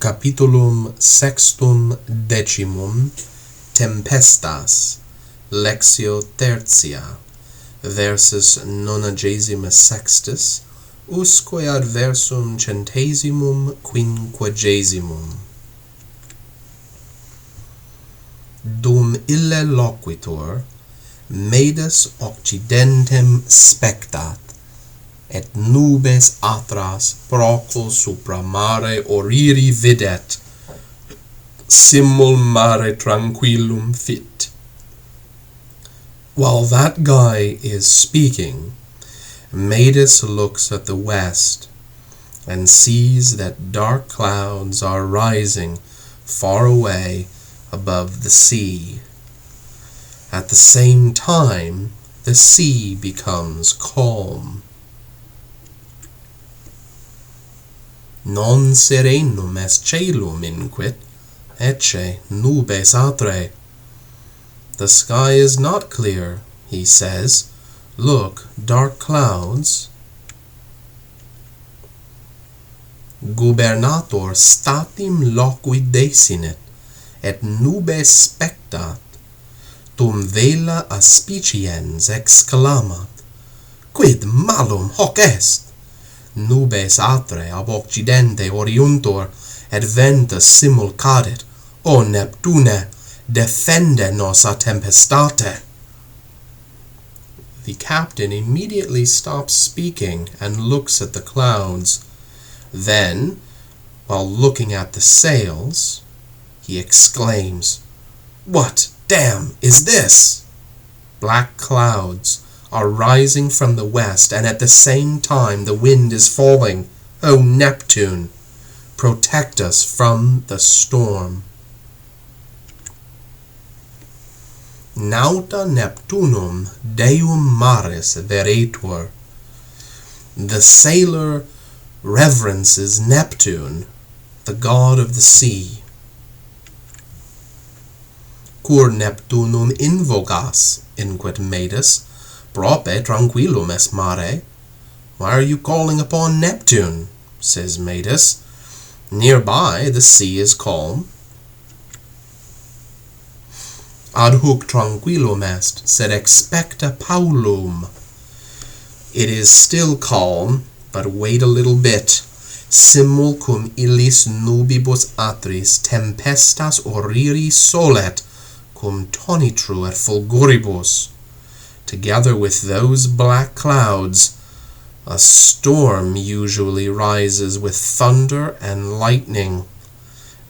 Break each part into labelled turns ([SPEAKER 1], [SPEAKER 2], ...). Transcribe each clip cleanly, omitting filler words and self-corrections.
[SPEAKER 1] Capitulum Sextum Decimum Tempestas Lectio Tertia versus 96 usque adversum 150 Dum ille loquitur, medus occidentem spectat, et nubes atras procul supra mare oriri videt, simul mare tranquillum fit. While that guy is speaking, Medus looks at the west and sees that dark clouds are rising far away above the sea. At the same time, the sea becomes calm. Non serenum est caelum inquit, ecce nubes atre. The sky is not clear, he says. Look, dark clouds. Gubernator statim loqui desinit, et nubes spectat. Tum vela aspiciens exclamat, quid malum hoc est? Nubes atre ab occidente oriuntur, et ventus simul cadet. O Neptune, defende nos a tempestate. The captain immediately stops speaking and looks at the clouds. Then, while looking at the sails, he exclaims, "What damn is this?" Black clouds are rising from the west, and at the same time the wind is falling. O Neptune, protect us from the storm. Nauta Neptunum Deum maris veretur. The sailor reverences Neptune, the god of the sea. Cur Neptunum invogas, inquit Medus, prope tranquillum est mare. Why are you calling upon Neptune? Says Medus. Nearby the sea is calm. Ad hoc tranquillum est, sed expecta Paulum. It is still calm, but wait a little bit. Simul cum illis nubibus atris tempestas oriri solet, cum tonitru et fulguribus. Together with those black clouds, a storm usually rises with thunder and lightning.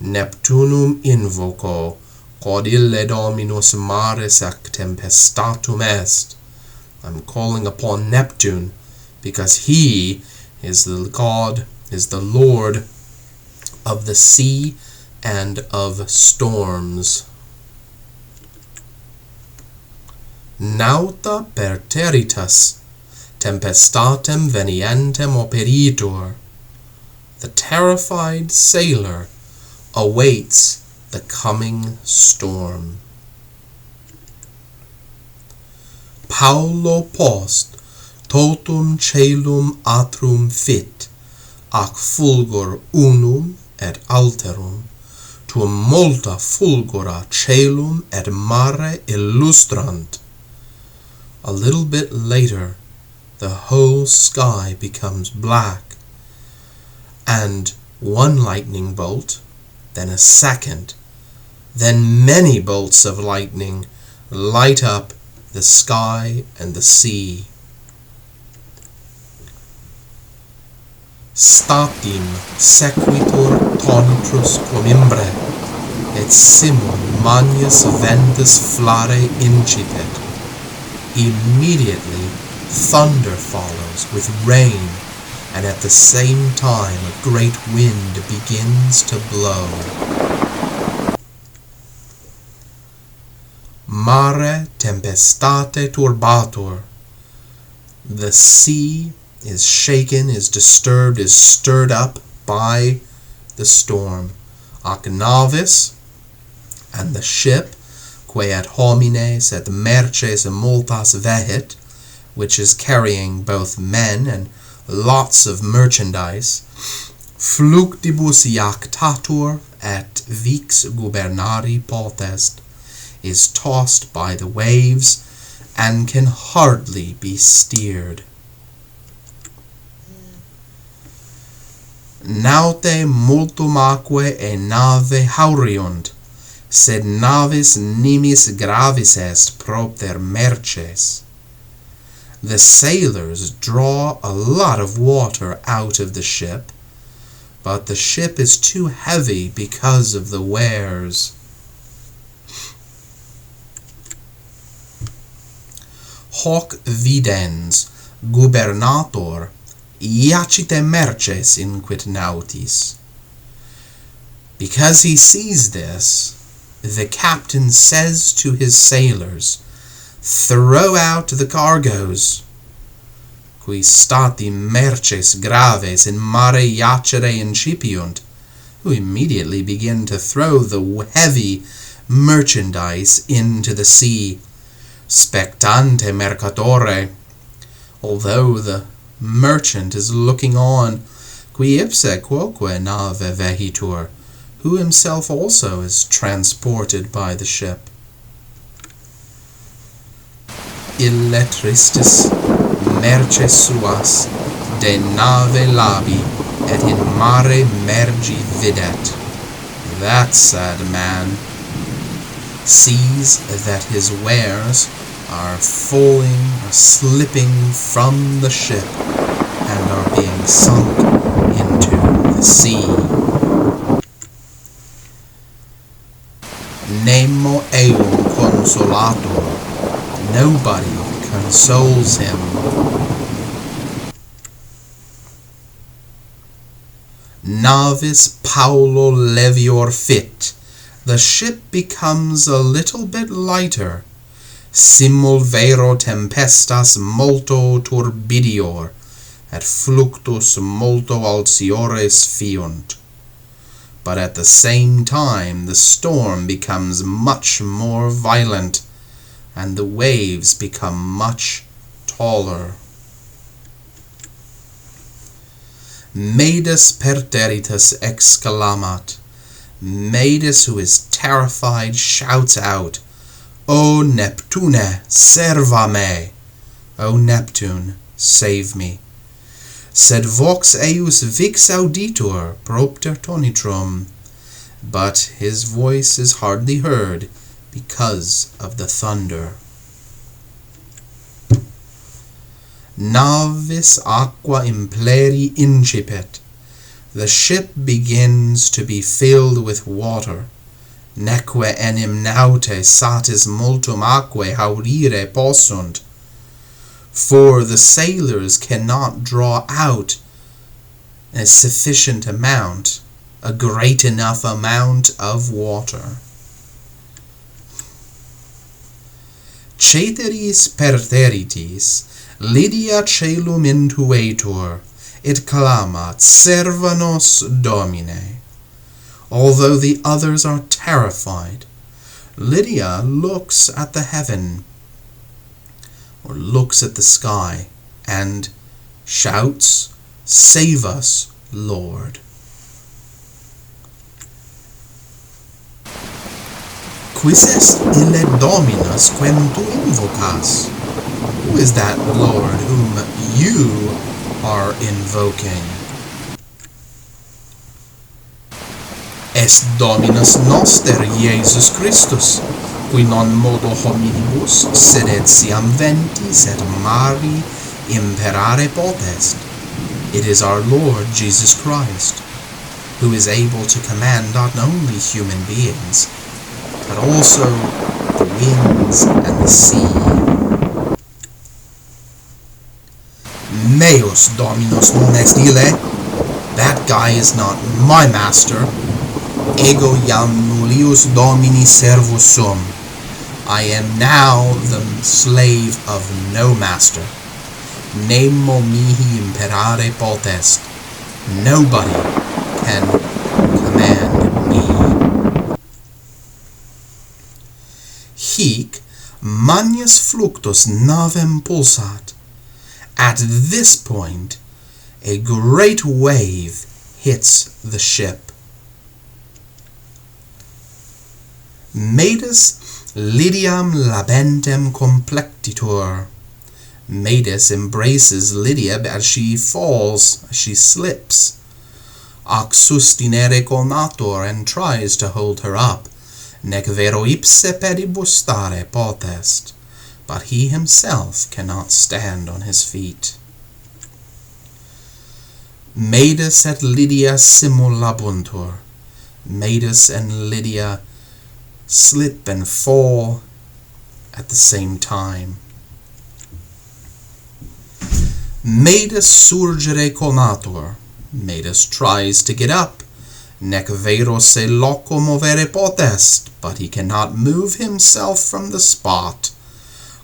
[SPEAKER 1] Neptunum invoco, quod ille dominus maris ac tempestatum est. I'm calling upon Neptune, because he is the God, is the Lord of the sea and of storms. Nauta per territas, tempestatem venientem operitur. The terrified sailor awaits the coming storm. Paulo post totum caelum atrum fit, ac fulgur unum et alterum, tum multa fulgura caelum et mare illustrant. A little bit later, the whole sky becomes black, and one lightning bolt, then a second, then many bolts of lightning light up the sky and the sea. Statim sequitur tonitrus comimbre, et simul magnus ventus flare incipit. Immediately thunder follows with rain, and at the same time a great wind begins to blow. Mare tempestate turbatur. The sea is shaken, is disturbed, is stirred up by the storm. Ac navis, and the ship, quae ad homines et merces multas vehit, which is carrying both men and lots of merchandise, Fluctibus iactatur et vix gubernari potest, is tossed by the waves and can hardly be steered. Naute multum aquae e nave hauriunt, sed navis nimis gravis est propter merces. The sailors draw a lot of water out of the ship, but the ship is too heavy because of the wares. Hoc videns gubernator iacite merces inquit nautis. Because he sees this, the captain says to his sailors, "Throw out the cargoes." Qui stati merces graves in mare iacere incipiunt, who immediately begin to throw the heavy merchandise into the sea. Spectante mercatore, although the merchant is looking on, qui ipse quoque nave vehitur, who himself also is transported by the ship. Ille tristis merces suas de nave labi et in mare mergi videt. That sad man sees that his wares are falling or slipping from the ship and are being sunk into the sea. Nemo eum consolator. Nobody consoles him. Navis Paulo levior fit. The ship becomes a little bit lighter. Simul vero tempestas multo turbidior, et fluctus multo alciores fiunt. But at the same time the storm becomes much more violent, and the waves become much taller. Medus perteritus exclamat. Medus, who is terrified, shouts out, "O Neptune, serva me!" O Neptune, save me. Sed vox eius vix auditur propter tonitrum. But his voice is hardly heard because of the thunder. Navis aqua impleri incipit. The ship begins to be filled with water. Neque enim naute satis multum aquae haurire possunt. For the sailors cannot draw out a sufficient amount, a great enough amount of water. Ceteris perteritis, Lydia celum intuetur, it clamat, "Serva nos, Domine." Although the others are terrified, Lydia looks at the heaven, or looks at the sky, and shouts, "Save us, Lord." Quis est ille Dominus quem tu invocas? Who is that Lord whom you are invoking? Est Dominus noster Iesus Christus, qui non modo hominibus, sed etiam ventis et mari imperare potest. It is our Lord Jesus Christ, who is able to command not only human beings, but also the winds and the sea. Meus Dominus non est ille. That guy is not my master. Ego iam nullius Domini servus sum. I am now the slave of no master. Nemo mihi imperare potest. Nobody can command me. Hic magnus fluctus navem pulsat. At this point, a great wave hits the ship. Medis Lydiam labentem complectitur. Medis embraces Lydia as she falls, as she slips. Ac sustinere conatur, and tries to hold her up. Nec vero ipse pedibus stare potest. But he himself cannot stand on his feet. Medis et Lydia simulabuntur. Medis and Lydia slip and fall at the same time. Medis surgere conatur. Medis tries to get up. Nec vero se loco movere potest, but he cannot move himself from the spot.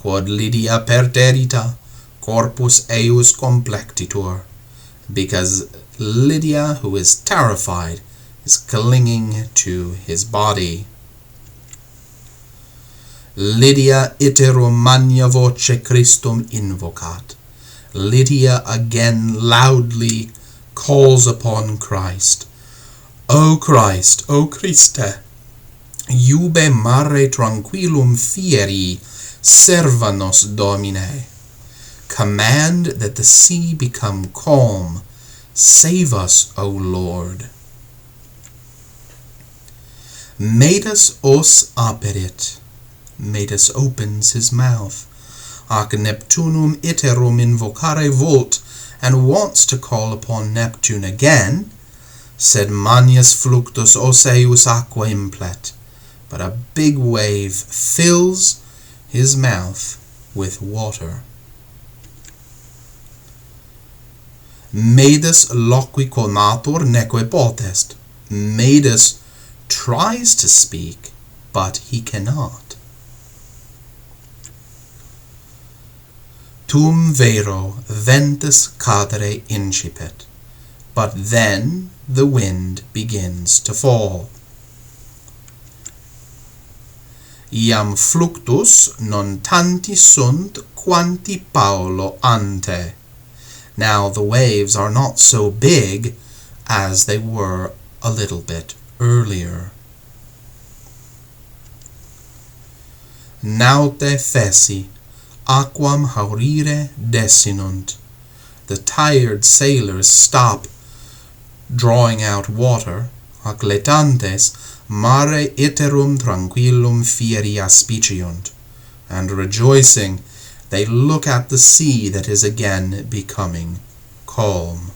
[SPEAKER 1] Quod Lydia perterita, corpus eius complectitur. Because Lydia, who is terrified, is clinging to his body. Lydia iterum magna voce Christum invocat. Lydia again loudly calls upon Christ. O Christ, O Christe, iube mare tranquillum fieri, serva nos Domine. Command that the sea become calm. Save us, O Lord. Medis os aperit. Medis opens his mouth. Ac Neptunum iterum invocare vult, and wants to call upon Neptune again, sed manius fluctus oseus aqua implet. But a big wave fills his mouth with water. Medis loqui conatur neque potest. Medis tries to speak, but he cannot. Tum vero ventus cadere incipit. But then the wind begins to fall. Iam fluctus non tanti sunt quanti Paulo ante. Now the waves are not so big as they were a little bit earlier. Naute feci, aquam haurire desinunt. The tired sailors stop drawing out water. Ac letantes mare iterum tranquillum fieri aspiciunt. And rejoicing, they look at the sea that is again becoming calm.